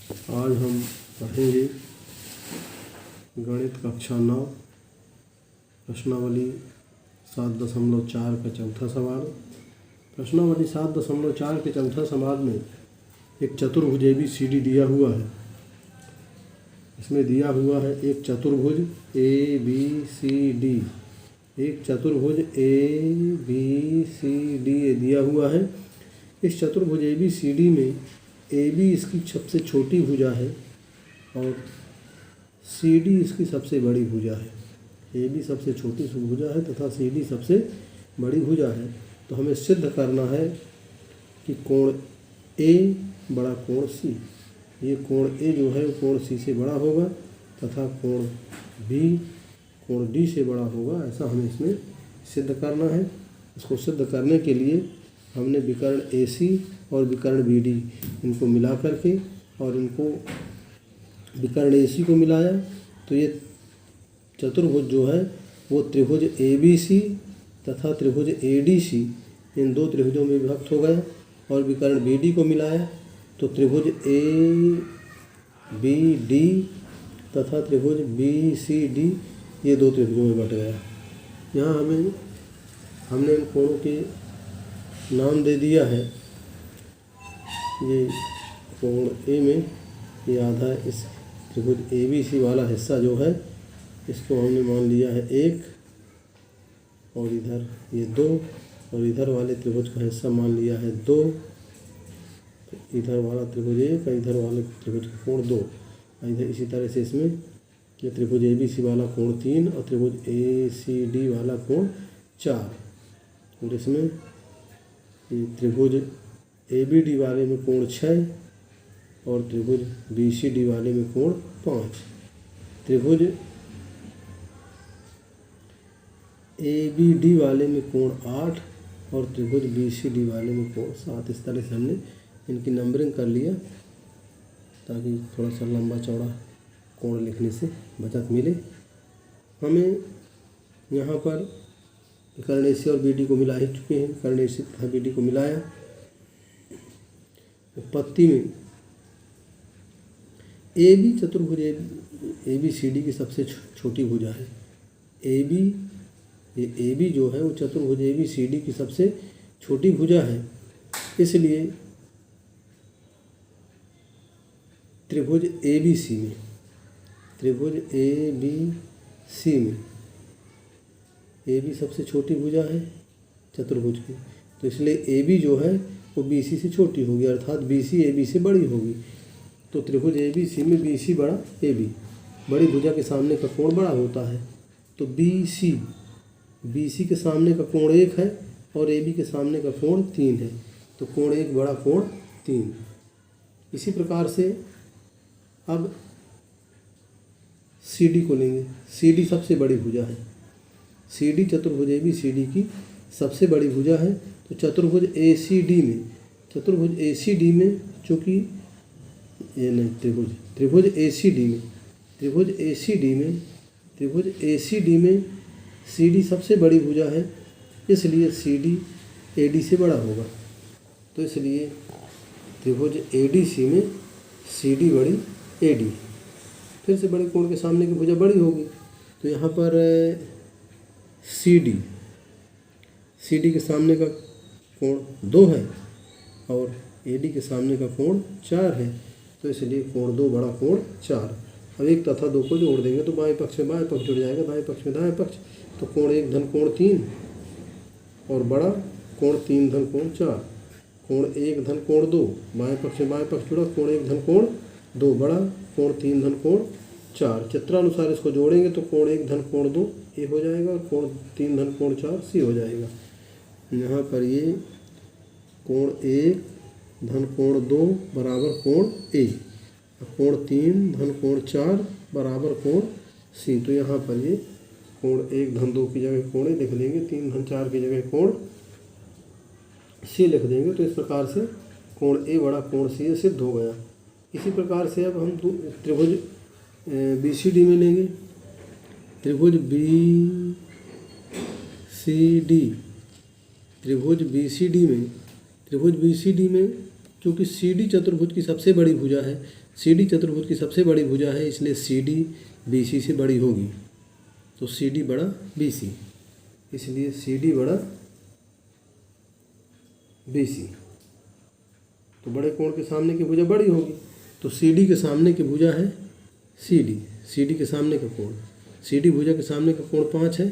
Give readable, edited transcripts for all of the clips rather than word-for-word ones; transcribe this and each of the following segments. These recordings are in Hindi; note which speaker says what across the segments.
Speaker 1: आज हम पढ़ेंगे गणित कक्षा 9 प्रश्नावली 7.4 का चौथा सवाल। प्रश्नावली 7.4 के चौथा सवाल में एक चतुर्भुज ABCD दिया हुआ है। इसमें दिया हुआ है एक चतुर्भुज ABCD, एक चतुर्भुज ABCD दिया हुआ है। इस चतुर्भुज ABCD में AB इसकी सबसे छोटी भुजा है और CD इसकी सबसे बड़ी भुजा है। AB सबसे छोटी भुजा है तथा CD सबसे बड़ी भुजा है। तो हमें सिद्ध करना है कि कोण A बड़ा कोण C, ये कोण A जो है वो कोण C से बड़ा होगा तथा कोण B कोण D से बड़ा होगा, ऐसा हमें इसमें सिद्ध करना है। इसको सिद्ध करने के लिए हमने विकर्ण AC और विकर्ण BD इनको मिला करके और इनको विकर्ण AC को मिलाया तो ये चतुर्भुज जो है वो त्रिभुज ABC तथा त्रिभुज ADC इन दो त्रिभुजों में विभक्त हो गया। और विकर्ण BD को मिलाया तो त्रिभुज ABD तथा त्रिभुज BCD ये दो त्रिभुजों में बट गया। यहाँ हमने इन कोणों के नाम दे दिया है। ये कोण A में ये आधा इस त्रिभुज ABC वाला हिस्सा जो है इसको हमने मान लिया है 1 और इधर ये 2 और इधर वाले त्रिभुज का हिस्सा मान लिया है 2। इधर वाला त्रिभुज 1 और इधर वाले त्रिभुज का कोण 2। इधर इसी तरह से इसमें ये त्रिभुज ABC वाला कोण 3 और त्रिभुज ACD वाला कोण 4 और इसमें ये त्रिभुज ABD वाले में कोण 6 और त्रिभुज BCD वाले में कोण 5। त्रिभुज ABD वाले में कोण 8 और त्रिभुज BCD वाले में कोण 7। इस तरह से हमने इनकी नंबरिंग कर लिया ताकि थोड़ा सा लंबा चौड़ा कोण लिखने से बचत मिले। हमें यहाँ पर विकर्ण AC और BD को मिला ही चुके हैं। विकर्ण AC तथा BD को मिलाया। उत्पत्ति में AB चतुर्भुज ABCD की सबसे छोटी भुजा है। ये AB जो है वो चतुर्भुज ABCD की सबसे छोटी भुजा है। इसलिए त्रिभुज ABC में AB सबसे छोटी भुजा है चतुर्भुज की, तो इसलिए AB जो है वो BC से छोटी होगी, अर्थात BC AB से बड़ी होगी। तो त्रिभुज ABC में BC बड़ा AB, बड़ी भुजा के सामने का कोण बड़ा होता है। तो BC के सामने का कोण 1 है और AB के सामने का कोण 3 है। तो कोण 1 बड़ा कोण 3। इसी प्रकार से अब CD को लेंगे। CD सबसे बड़ी भुजा है। CD चतुर्भुज ABCD की सबसे बड़ी भुजा है। तो चतुर्भुज ACD में चूँकि ये नहीं त्रिभुज ACD में CD सबसे बड़ी भुजा है, इसलिए CD AD से बड़ा होगा। तो इसलिए त्रिभुज ADC में CD बड़ी AD, फिर से बड़े कोण के सामने की भुजा बड़ी होगी। तो यहाँ पर CD के सामने का कोण 2 है और AD के सामने का कोण 4 है। तो इसलिए कोण 2 बड़ा कोण 4। अब 1 तथा 2 को जोड़ देंगे तो बाएं पक्ष में बाएं पक्ष जुड़ जाएगा, दाएं पक्ष में दाएं पक्ष। तो कोण 1 धन कोण 3 और बड़ा कोण 3 धन कोण 4। कोण 1 धन कोण 2, बाएं पक्ष में बाएं पक्ष जुड़ा, कोण 1 धन कोण 2 बड़ा कोण 3 धन कोण 4। चित्रानुसार इसको जोड़ेंगे तो कोण 1 धन कोण 2 A हो जाएगा और कोण 3 धन कोण 4 C हो जाएगा। यहाँ पर ये कोण 1 धन कोण 2 बराबर कोण A, कोण 3 धन कोण 4 बराबर कोण C। तो यहाँ पर ये कोण 1 धन 2 की जगह कोण A लिख देंगे, 3 धन 4 की जगह कोण C लिख देंगे। तो इस प्रकार से कोण A बड़ा कोण C सिद्ध हो गया। इसी प्रकार से अब हम त्रिभुज BCD में लेंगे। त्रिभुज BCD में चूँकि सी डी चतुर्भुज की सबसे बड़ी भुजा है, सी डी चतुर्भुज की सबसे बड़ी भुजा है, इसलिए सी डी बी सी से बड़ी होगी। तो सी डी बड़ा बी सी, इसलिए सी डी बड़ा बी सी। तो बड़े कोण के सामने की भुजा बड़ी होगी, तो सी डी के सामने की भुजा है सी डी, सी डी के सामने का कोण, सी डी भुजा के सामने का कोण 5 है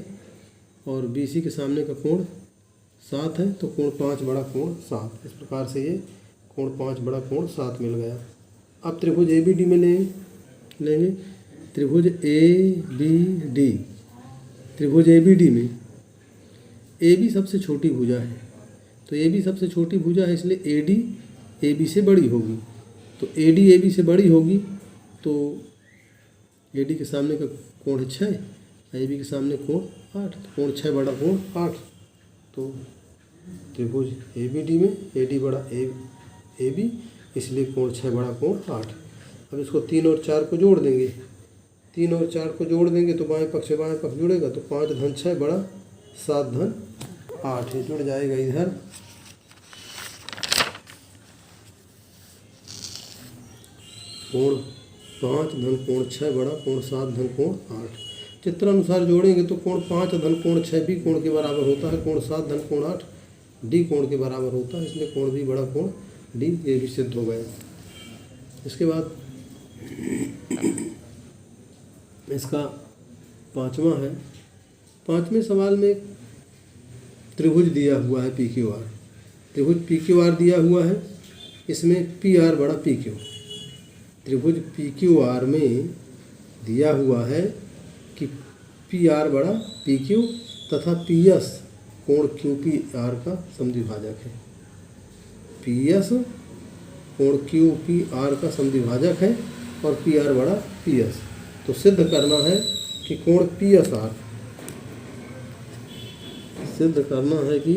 Speaker 1: और बी सी के सामने का कोण 7 है। तो कोण 5 बड़ा कोण 7, इस प्रकार से ये कोण 5 बड़ा कोण 7 मिल गया। अब त्रिभुज ए बी डी में लेंगे त्रिभुज ए बी डी। त्रिभुज ए बी डी में ए बी सबसे छोटी भुजा है, तो ए बी सबसे छोटी भुजा है, इसलिए ए डी ए बी से बड़ी होगी। तो ए डी ए बी से बड़ी होगी तो ए डी के सामने का कोण है 6, ए बी के सामने कोण 8, तो कोण 6 बड़ा कोण 8। तो त्रिभुज ए बी डी में ए डी बड़ा ए बी, इसलिए कोण 6 बड़ा कोण 8। अब इसको 3 और 4 को जोड़ देंगे, 3 और 4 को जोड़ देंगे तो बाएं पक्ष जुड़ेगा, तो 5 धन 6 बड़ा 7 धन 8, ये जुड़ जाएगा इधर। कोण 5 धन कोण 6 बड़ा कोण 7 धन कोण 8। चित्रानुसार जोड़ेंगे तो कोण 5 धन कोण 6 भी कोण के बराबर होता है, कोण 7 धन कोण 8 डी कोण के बराबर होता है, इसलिए कोण भी बड़ा कोण डी, ये भी सिद्ध हो गया। इसके बाद इसका 5वां है। 5वें सवाल में त्रिभुज दिया हुआ है पी क्यू आर, त्रिभुज पी क्यू आर दिया हुआ है, इसमें पी आर बड़ा पी क्यू। त्रिभुज पी क्यू आर में दिया हुआ है कि पी आर बड़ा पी क्यू तथा पी एस कोण क्यू पी आर का समद्विभाजक है। पी एस कोण क्यू पी आर का समद्विभाजक है और पी आर बड़ा पी एस। तो सिद्ध करना है कि कोण पी एस आर, सिद्ध करना है कि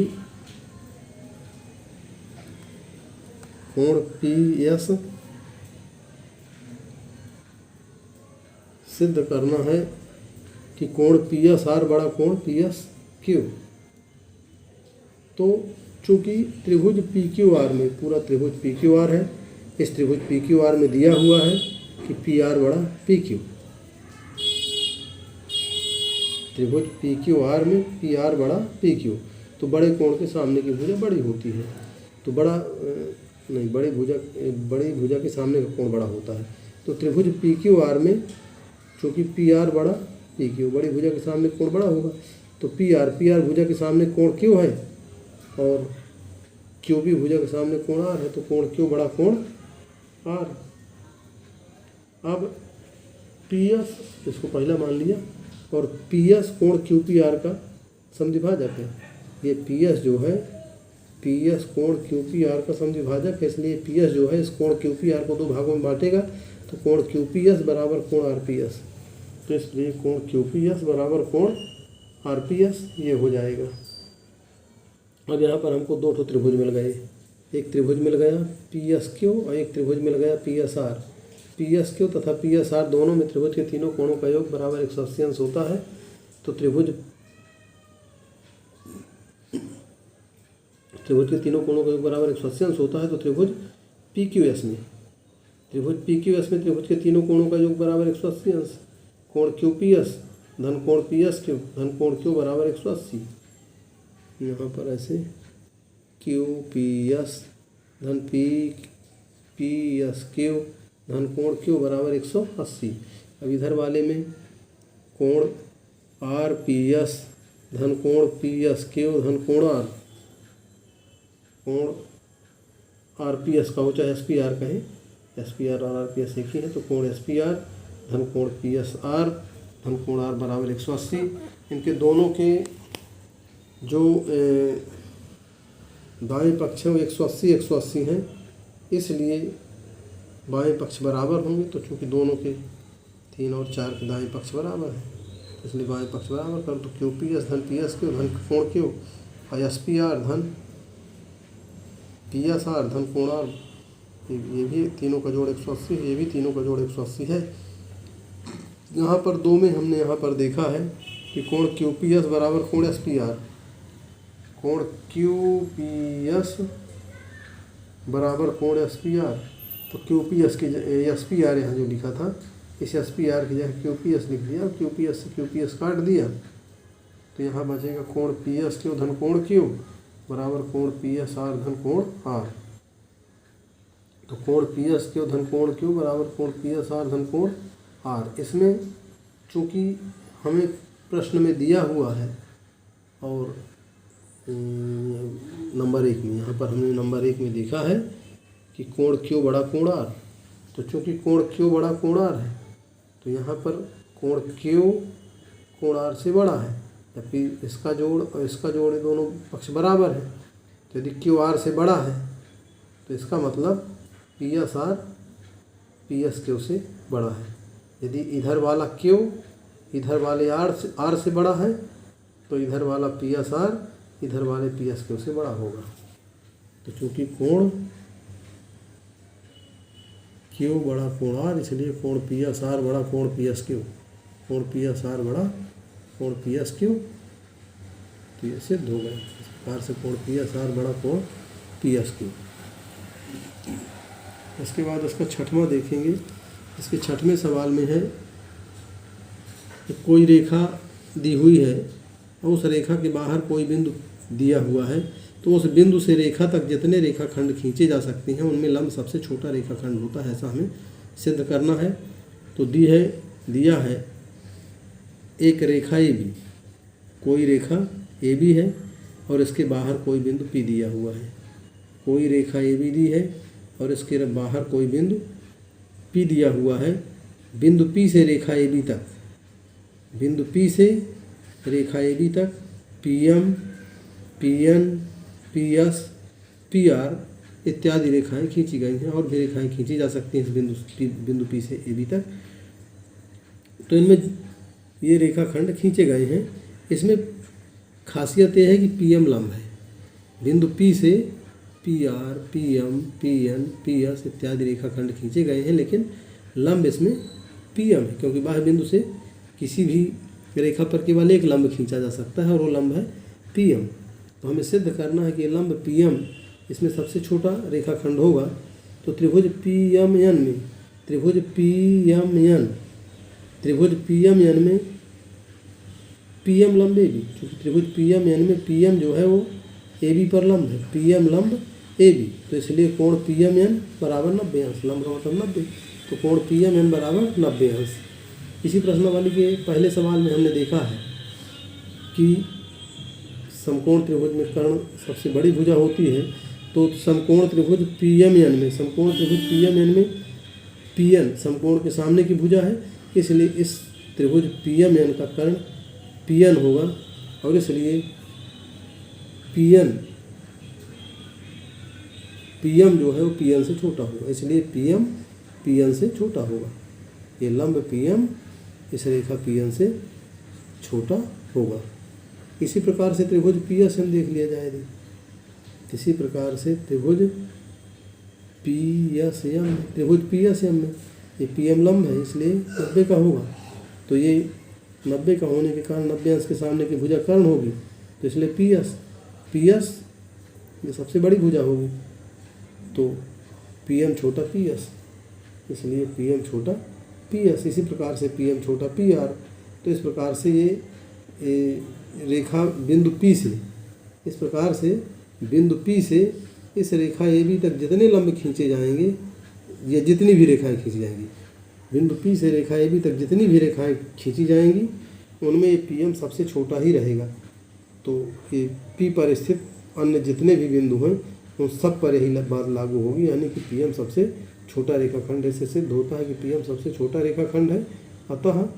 Speaker 1: कोण पी एस, सिद्ध करना है कि कोण पी एस आर बड़ा कोण पी एस क्यू। तो चूंकि त्रिभुज पी क्यू आर में, पूरा त्रिभुज पी क्यू आर है, इस त्रिभुज पी क्यू आर में दिया हुआ है कि पी आर बड़ा पी क्यू। त्रिभुज पी क्यू आर में पी आर बड़ा पी क्यू, तो बड़े कोण के सामने की भुजा बड़ी होती है, तो बड़ी भुजा के सामने का कोण बड़ा होता है। तो त्रिभुज पी क्यू आर में चूँकि पी आर बड़ा पी क्यू, बड़ी भुजा के सामने कोण बड़ा होगा, तो पी आर भुजा के सामने कोण क्यू है और क्यू भी भुजा के सामने कोण आर है, तो कोण क्यू बड़ा कोण आर। अब पी एस इसको पहला मान लिया और पी एस कोण क्यू पी आर का समद्विभाजक है। ये पी एस जो है, पी एस कोण क्यू पी आर का समद्विभाजक है, इसलिए पी एस जो है इस कोण क्यू पी आर को 2 भागों में बांटेगा, तो कोण क्यू पी एस बराबर कोण आर पी एस। तो इसलिए कोण क्यू पी एस बराबर कोण आर पी एस ये हो जाएगा। अब यहाँ पर हमको 2 त्रिभुज मिल गए, एक त्रिभुज मिल गया पी एस क्यू और एक त्रिभुज मिल गया P S R. P S Q तथा पी एस आर दोनों में त्रिभुज के तीनों कोणों का योग बराबर 180 अंश होता है। तो त्रिभुज के तीनों कोणों का योग बराबर 180 अंश होता है। तो त्रिभुज पी क्यू एस में त्रिभुज के तीनों कोणों का योग बराबर 180 अंश। कोण क्यू पी एस धन कोण पी एस क्यू धन कोण क्यू बराबर 180। यहाँ पर ऐसे क्यू पी एस धन पी एस क्यू धन कोण क्यू बराबर 180। अब इधर वाले में कोण आर पी एस धन कोण पी एस क्यू धन कोण आर पी एस का हो चाहे एस पी आर कहें, एस पी आर और आर पी एस एक ही है, तो कोण एस पी आर धन कोण पी एस आर धन कोण आर बराबर 180। इनके दोनों के जो दाएं पक्ष है वो 180 हैं, इसलिए बाएं पक्ष बराबर होंगे। तो चूँकि दोनों के 3 और 4 के दाएं पक्ष बराबर है, इसलिए बाएं पक्ष बराबर कर, तो क्यू पी एस धन पी एस क्यू धन कोण क्यू और एस पी आर धन पी एस आर धन कोण आर, ये भी तीनों का जोड़ 180, ये भी तीनों का जोड़ 180 है। यहाँ पर 2 में हमने यहाँ पर देखा है कि कोण क्यू पी एस बराबर कोण एस पी आर। कोण क्यू पी एस बराबर कोण एस पी आर। तो क्यू पी एस की एस पी आर यहाँ जो लिखा था, इस एस पी आर की जगह क्यू पी एस लिख दिया, क्यू पी एस से क्यू पी एस काट दिया, तो यहाँ बचेगा कोण पी एस क्यू धन कोण क्यू बराबर कोण पी एस आर धन कोण आर। तो कोण पी एस क्यू धन कोण क्यू बराबर कोण पी एस आर धन कोण आर। इसमें चूँकि हमें प्रश्न में दिया हुआ है और नंबर 1 में, यहाँ पर हमने नंबर 1 में देखा है कि कोण क्यू बड़ा कोण आर। तो चूँकि कोण क्यू बड़ा कोण आर है, तो यहाँ पर कोण क्यू कोण आर से बड़ा है, जबकि इसका जोड़ और इसका जोड़ ये दोनों पक्ष बराबर है। तो यदि क्यू आर से बड़ा है तो इसका मतलब P S R P S Q से बड़ा है। यदि इधर वाला क्यू इधर वाले आर से बड़ा है तो इधर वाला पी एस आर इधर वाले पी एस क्यू से बड़ा होगा। तो चूँकि कोण क्यू बड़ा कोण आर, इसलिए कोण पी एस आर बड़ा कोण पी एस क्यू, कोण पी एस आर बड़ा कोण पी एस क्यू। तो ये सिद्ध हो गया इस प्रकार से कोण पी एस आर बड़ा कोण पी एस क्यू। इसके बाद इसका छठवां देखेंगे। इसके छठवें सवाल में है कि कोई रेखा दी हुई है और उस रेखा के बाहर कोई बिंदु दिया हुआ है, तो उस बिंदु से रेखा तक जितने रेखाखंड खींचे जा सकते हैं उनमें लंब सबसे छोटा रेखाखंड होता है, ऐसा हमें सिद्ध करना है। तो दिया है एक रेखा ए बी, कोई रेखा ए बी है और इसके बाहर कोई बिंदु पी दिया हुआ है। कोई रेखा ए बी दी है और इसके बाहर कोई बिंदु पी दिया हुआ है। बिंदु पी से रेखा ए बी तक, बिंदु पी से रेखा ए बी तक P M P N P S P R इत्यादि रेखाएं खींची गई हैं और भी रेखाएं खींची जा सकती हैं इस बिंदु पी से ए बी तक। तो इनमें ये रेखाखंड खींचे गए हैं। इसमें खासियत यह है कि पी एम लंब है। बिंदु पी से P R P M P N P S इत्यादि रेखाखंड खींचे गए हैं, लेकिन लंब इसमें पी एम है, क्योंकि बाह्य बिंदु से किसी भी रेखा पर केवल एक लंब खींचा जा सकता है और वो लंब है पी एम। तो हमें सिद्ध करना है कि ये लंब पी एम इसमें सबसे छोटा रेखाखंड होगा। तो त्रिभुज पी एम एन में त्रिभुज पी एम एन में पी एम लंब ए बी, क्योंकि त्रिभुज पी एम एन में पी एम जो है वो ए बी पर लंब है, पी एम लंब ए बी। तो इसलिए कोण पी एम एन बराबर 90 अंश, लंब का मतलब 90, तो कोण पी एम एन बराबर 90 अंश। इसी प्रश्नावली के पहले सवाल में हमने देखा है कि समकोण त्रिभुज में कर्ण सबसे बड़ी भुजा होती है। तो समकोण त्रिभुज पी एम एन में पी एन समकोण के सामने की भुजा है, इसलिए इस त्रिभुज पी एम एन का कर्ण पी एन होगा और इसलिए पी एम जो है वो पी एन से छोटा होगा, इसलिए पी एम पी एन से छोटा होगा। ये लंब पी एम इस रेखा पी एन से छोटा होगा। इसी प्रकार से त्रिभुज पी एस एम देख लिया जाए। इसी प्रकार से त्रिभुज पी एस एम में ये पी एम लंब है, इसलिए 90 का होगा। तो ये 90 का होने के कारण 90 अंश के सामने की भुजा कर्ण होगी, तो इसलिए पी एस ये सबसे बड़ी भुजा होगी। तो पी एम छोटा पी एस, इसलिए पी एम छोटा पी एस। इसी प्रकार से पी एम छोटा पी आर। तो इस प्रकार से ये रेखा बिंदु पी से, इस प्रकार से बिंदु पी से इस रेखा ए बी तक जितने लंब खींचे जाएंगे या जितनी भी रेखाएं खींची जाएंगी, बिंदु पी से रेखा ए बी तक जितनी भी रेखाएं खींची जाएंगी उनमें ये पी एम सबसे छोटा ही रहेगा। तो ये पी पर स्थित अन्य जितने भी बिंदु हैं उन सब पर यही बात लागू होगी, यानी कि पी एम सबसे छोटा रेखाखंड है। इससे सिद्ध होता है कि पी एम सबसे छोटा रेखाखंड है। अतः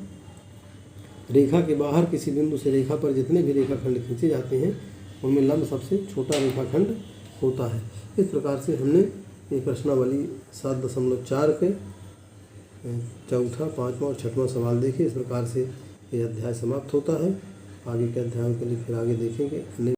Speaker 1: रेखा के बाहर किसी बिंदु से रेखा पर जितने भी रेखाखंड खींचे जाते हैं उनमें लंब सबसे छोटा रेखाखंड होता है। इस प्रकार से हमने ये प्रश्नावली 7.4 के चौथा, पाँचवा और छठवां सवाल देखे। इस प्रकार से ये अध्याय समाप्त होता है। आगे के अध्यायों के लिए फिर आगे देखेंगे।